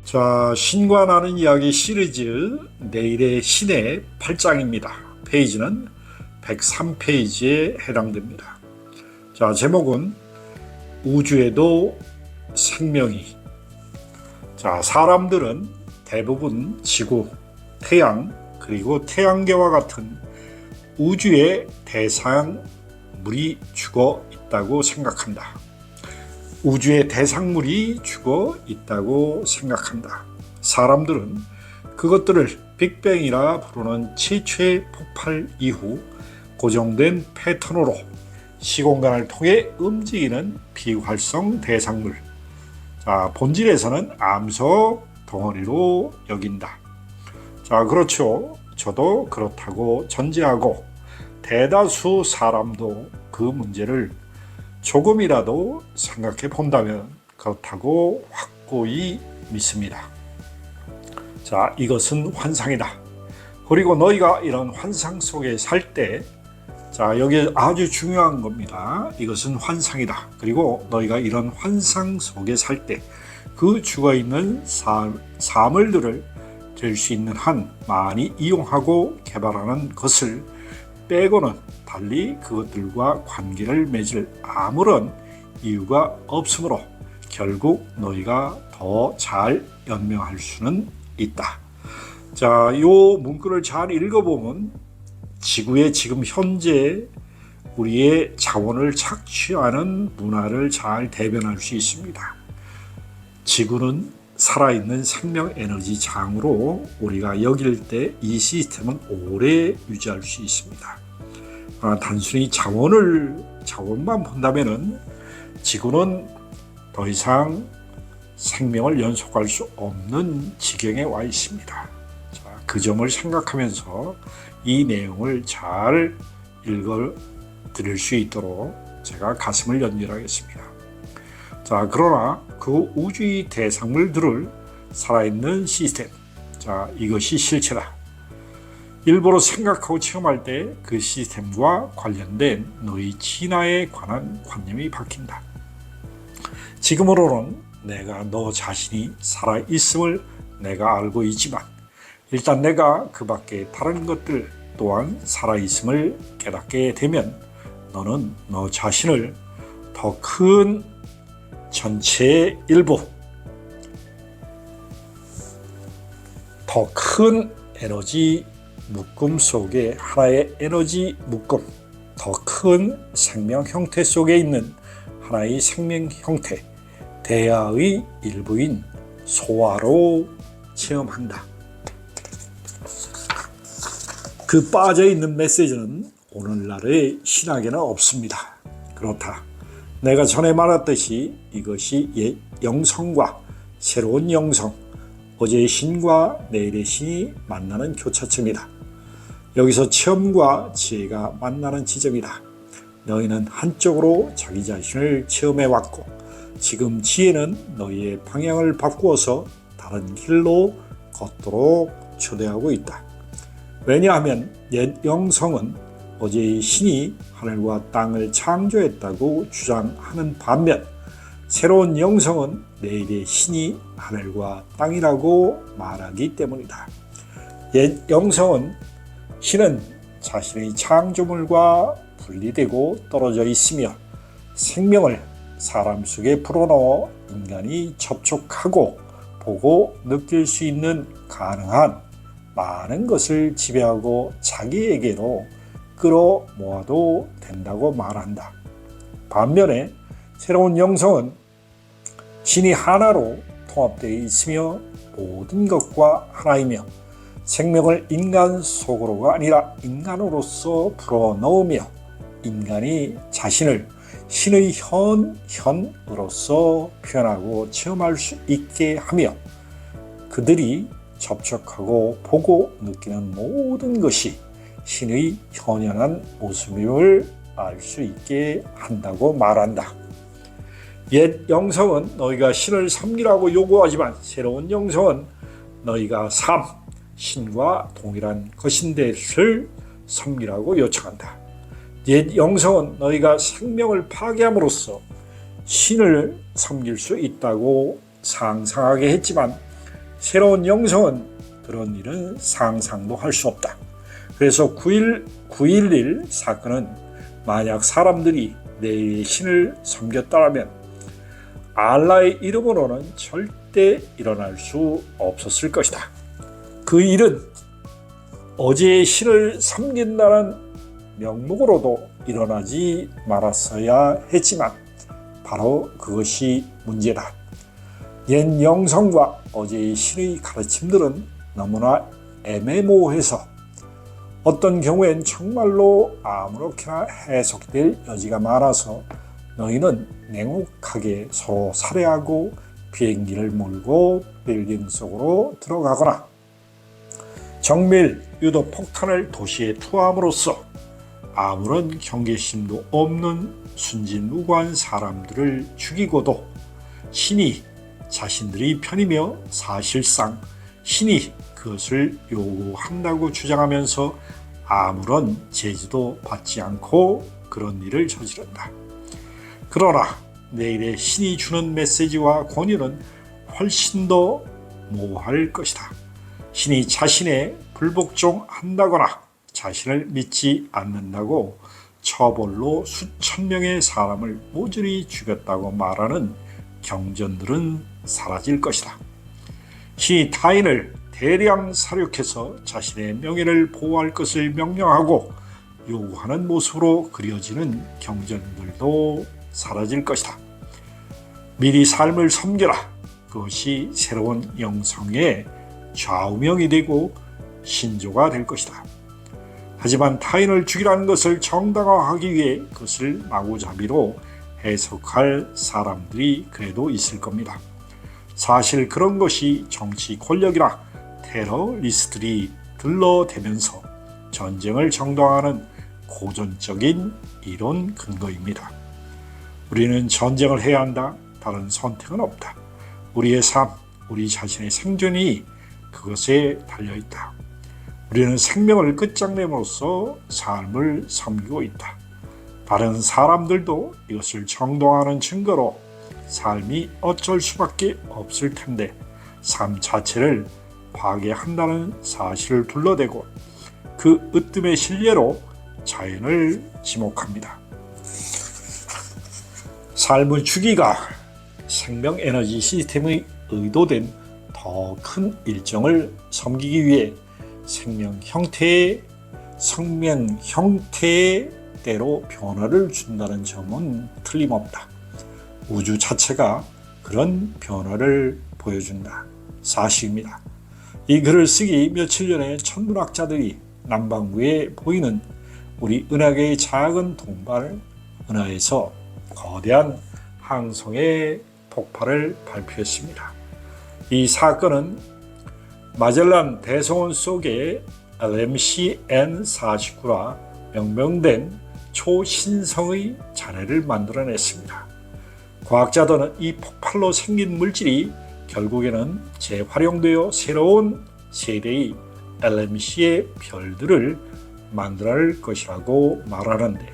자, 신과 나는 이야기 시리즈 내일의 신의 8장입니다. 페이지는 103페이지에 해당됩니다. 자, 제목은 우주에도 생명이. 자, 사람들은 대부분 지구, 태양, 그리고 태양계와 같은 우주의 대상물이 죽어 있다고 생각한다. 우주의 대상물이 죽어 있다고 생각한다. 사람들은 그것들을 빅뱅이라 부르는 최초의 폭발 이후 고정된 패턴으로 시공간을 통해 움직이는 비활성 대상물, 자, 본질에서는 암석 덩어리로 여긴다. 자, 그렇죠. 저도 그렇다고 전제하고 대다수 사람도 그 문제를 조금이라도 생각해 본다면 그렇다고 확고히 믿습니다. 자, 이것은 환상이다. 그리고 너희가 이런 환상 속에 살 때, 자, 여기 아주 중요한 겁니다. 이것은 환상이다. 그리고 너희가 이런 환상 속에 살 때 그 죽어있는 사물들을 될 수 있는 한 많이 이용하고 개발하는 것을 빼고는 달리 그것들과 관계를 맺을 아무런 이유가 없으므로 결국 너희가 더 잘 연명할 수는 있다. 자, 이 문구를 잘 읽어보면 지구의 지금 현재 우리의 자원을 착취하는 문화를 잘 대변할 수 있습니다. 지구는 살아있는 생명 에너지 장으로 우리가 여길 때 이 시스템은 오래 유지할 수 있습니다. 단순히 자원만 본다면은 지구는 더 이상 생명을 연속할 수 없는 지경에 와 있습니다. 자, 그 점을 생각하면서 이 내용을 잘 읽어 드릴 수 있도록 제가 가슴을 연결하겠습니다. 자, 그러나 그 우주의 대상물들을 살아있는 시스템, 자, 이것이 실체다. 일부러 생각하고 체험할 때 그 시스템과 관련된 너희 진화에 관한 관념이 바뀐다. 지금으로는 내가 너 자신이 살아있음을 내가 알고 있지만 일단 내가 그 밖에 다른 것들 또한 살아있음을 깨닫게 되면 너는 너 자신을 더 큰 전체의 일부, 더 큰 에너지 묶음 속에 하나의 에너지 묶음, 더 큰 생명 형태 속에 있는 하나의 생명 형태, 대하의 일부인 소화로 체험한다. 그 빠져있는 메시지는 오늘날의 신학에는 없습니다. 그렇다. 내가 전에 말했듯이 이것이 옛 영성과 새로운 영성, 어제의 신과 내일의 신이 만나는 교차점이다. 여기서 체험과 지혜가 만나는 지점이다. 너희는 한쪽으로 자기 자신을 체험해왔고 지금 지혜는 너희의 방향을 바꾸어서 다른 길로 걷도록 초대하고 있다. 왜냐하면 옛 영성은 어제의 신이 하늘과 땅을 창조했다고 주장하는 반면 새로운 영성은 내일의 신이 하늘과 땅이라고 말하기 때문이다. 옛 영성은 신은 자신의 창조물과 분리되고 떨어져 있으며 생명을 사람 속에 불어넣어 인간이 접촉하고 보고 느낄 수 있는 가능한 많은 것을 지배하고 자기에게로 끌어모아도 된다고 말한다. 반면에 새로운 영성은 신이 하나로 통합되어 있으며 모든 것과 하나이며 생명을 인간 속으로가 아니라 인간으로서 불어넣으며 인간이 자신을 신의 현으로서 표현하고 체험할 수 있게 하며 그들이 접촉하고 보고 느끼는 모든 것이 신의 현현한 모습임을 알 수 있게 한다고 말한다. 옛 영성은 너희가 신을 섬기라고 요구하지만 새로운 영성은 너희가 신과 동일한 것인데를 섬기라고 요청한다. 옛 영성은 너희가 생명을 파괴함으로써 신을 섬길 수 있다고 상상하게 했지만 새로운 영성은 그런 일은 상상도 할 수 없다. 그래서 9.11 사건은 만약 사람들이 내일의 신을 섬겼다면 알라의 이름으로는 절대 일어날 수 없었을 것이다. 그 일은 어제의 신을 섬긴다는 명목으로도 일어나지 말았어야 했지만 바로 그것이 문제다. 옛 영성과 어제의 신의 가르침들은 너무나 애매모호해서 어떤 경우엔 정말로 아무렇게나 해석될 여지가 많아서 너희는 냉혹하게 서로 살해하고 비행기를 몰고 빌딩 속으로 들어가거나 정밀 유도 폭탄을 도시에 투하함으로써 아무런 경계심도 없는 순진무구한 사람들을 죽이고도 신이 자신들의 편이며 사실상 신이 그것을 요구한다고 주장하면서 아무런 제지도 받지 않고 그런 일을 저지른다. 그러나 내일의 신이 주는 메시지와 권유는 훨씬 더 모호할 것이다. 신이 자신의 불복종한다거나 자신을 믿지 않는다고 처벌로 수천 명의 사람을 모조리 죽였다고 말하는 경전들은 사라질 것이다. 신이 타인을 대량 살육해서 자신의 명예를 보호할 것을 명령하고 요구하는 모습으로 그려지는 경전들도 사라질 것이다. 미리 삶을 섬겨라. 그것이 새로운 영성의 좌우명이 되고 신조가 될 것이다. 하지만 타인을 죽이라는 것을 정당화하기 위해 그것을 마구잡이로 해석할 사람들이 그래도 있을 겁니다. 사실 그런 것이 정치 권력이나 테러리스트들이 들러대면서 전쟁을 정당화하는 고전적인 이론 근거입니다. 우리는 전쟁을 해야 한다. 다른 선택은 없다. 우리의 삶, 우리 자신의 생존이 그것에 달려있다. 우리는 생명을 끝장냄으로써 삶을 섬기고 있다. 다른 사람들도 이것을 정당화하는 증거로 삶이 어쩔 수밖에 없을 텐데 삶 자체를 파괴한다는 사실을 둘러대고 그 으뜸의 신뢰로 자연을 지목합니다. 삶의 주기가 생명 에너지 시스템의 의도된 더 큰 일정을 섬기기 위해 생명 형태대로 변화를 준다는 점은 틀림없다. 우주 자체가 그런 변화를 보여준다. 사실입니다. 이 글을 쓰기 며칠 전에 천문학자들이 남반구에 보이는 우리 은하계의 작은 동발 은하에서 거대한 항성의 폭발을 발표했습니다. 이 사건은 마젤란 대성원 속에 LMC N49라 명명된 초신성의 잔해를 만들어냈습니다. 과학자들은 이 폭발로 생긴 물질이 결국에는 재활용되어 새로운 세대의 LMC의 별들을 만들어낼 것이라고 말하는데,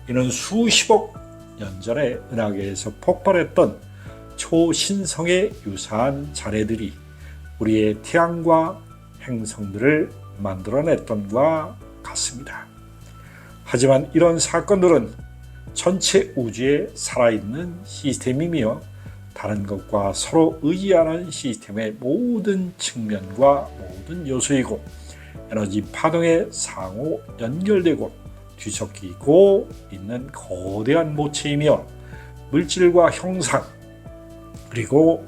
이는 수십억 년 전에 은하계에서 폭발했던 초신성에 유사한 잔해들이 우리의 태양과 행성들을 만들어냈던 것과 같습니다. 하지만 이런 사건들은 전체 우주에 살아있는 시스템이며 다른 것과 서로 의지하는 시스템의 모든 측면과 모든 요소이고 에너지 파동에 상호 연결되고 뒤섞이고 있는 거대한 모체이며 물질과 형상 그리고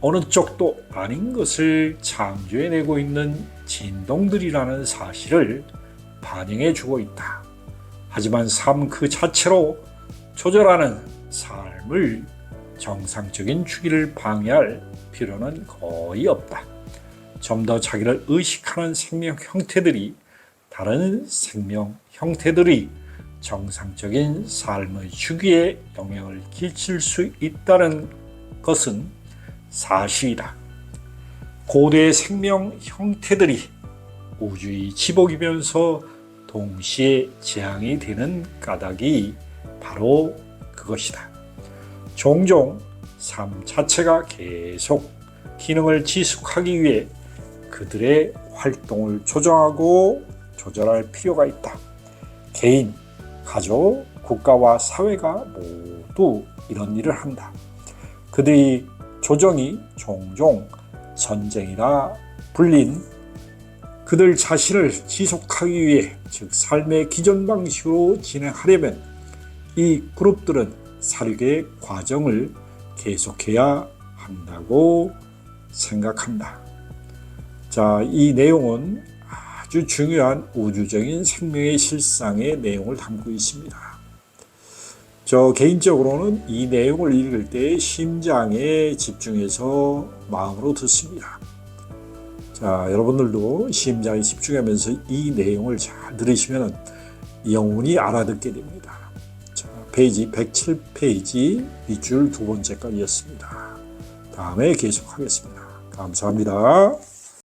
어느 쪽도 아닌 것을 창조해내고 있는 진동들이라는 사실을 반영해 주고 있다. 하지만 삶 그 자체로 조절하는 삶을 정상적인 주기를 방해할 필요는 거의 없다. 좀 더 자기를 의식하는 생명 형태들이 다른 생명 형태들이 정상적인 삶의 주기에 영향을 끼칠 수 있다는 것은 사실이다. 고대 생명 형태들이 우주의 지복이면서 동시에 재앙이 되는 까닭이 바로 그것이다. 종종 삶 자체가 계속 기능을 지속하기 위해 그들의 활동을 조정하고 조절할 필요가 있다. 개인, 가족, 국가와 사회가 모두 이런 일을 한다. 그들의 조정이 종종 전쟁이라 불린 그들 자신을 지속하기 위해, 즉 삶의 기존 방식으로 진행하려면 이 그룹들은 사륙의 과정을 계속해야 한다고 생각한다. 자, 이 내용은 아주 중요한 우주적인 생명의 실상의 내용을 담고 있습니다. 저 개인적으로는 이 내용을 읽을 때 심장에 집중해서 마음으로 듣습니다. 자, 여러분들도 심장에 집중하면서 이 내용을 잘 들으시면 영원히 알아듣게 됩니다. 자, 페이지 107페이지 밑줄 두 번째까지였습니다. 다음에 계속하겠습니다. 감사합니다.